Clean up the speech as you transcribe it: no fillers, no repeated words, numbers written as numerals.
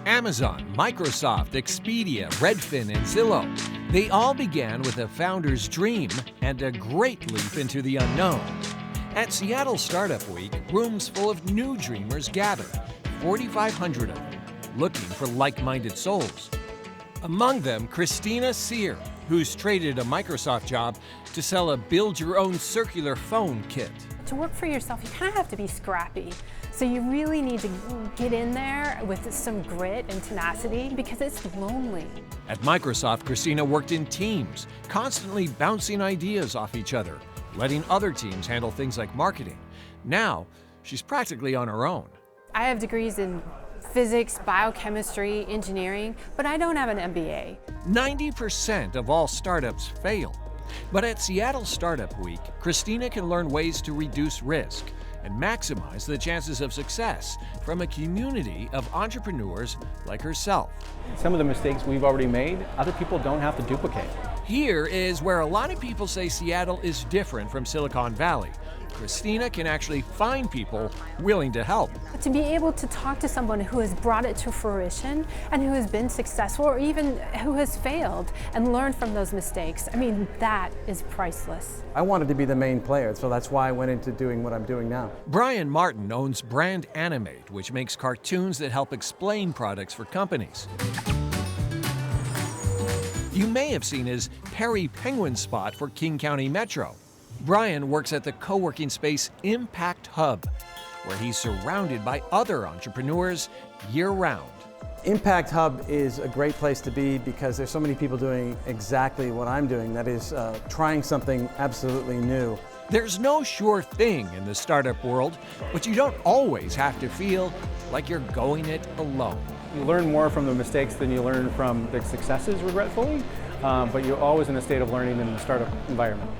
Amazon, Microsoft, Expedia, Redfin, and Zillow. They all began with a founder's dream and a great leap into the unknown. At Seattle Startup Week, rooms full of new dreamers gather, 4,500 of them, looking for like-minded souls. Among them, Christina Sear, who's traded a Microsoft job to sell a build-your-own circular phone kit. To work for yourself, you kind of have to be scrappy. So you really need to get in there with some grit and tenacity because it's lonely. At Microsoft, Christina worked in teams, constantly bouncing ideas off each other, letting other teams handle things like marketing. Now, she's practically on her own. I have degrees in physics, biochemistry, engineering, but I don't have an MBA. 90% of all startups fail. But at Seattle Startup Week, Christina can learn ways to reduce risk and maximize the chances of success from a community of entrepreneurs like herself. Some of the mistakes we've already made, other people don't have to duplicate. Here is where a lot of people say Seattle is different from Silicon Valley. Christina can actually find people willing to help. To be able to talk to someone who has brought it to fruition and who has been successful or even who has failed and learned from those mistakes, I mean, that is priceless. I wanted to be the main player, so that's why I went into doing what I'm doing now. Brian Martin owns Brand Animate, which makes cartoons that help explain products for companies. You may have seen his Perry Penguin spot for King County Metro. Brian works at the co-working space Impact Hub, where he's surrounded by other entrepreneurs year-round. Impact Hub is a great place to be because there's so many people doing exactly what I'm doing, that is trying something absolutely new. There's no sure thing in the startup world, but you don't always have to feel like you're going it alone. You learn more from the mistakes than you learn from the successes, regretfully, but you're always in a state of learning in the startup environment.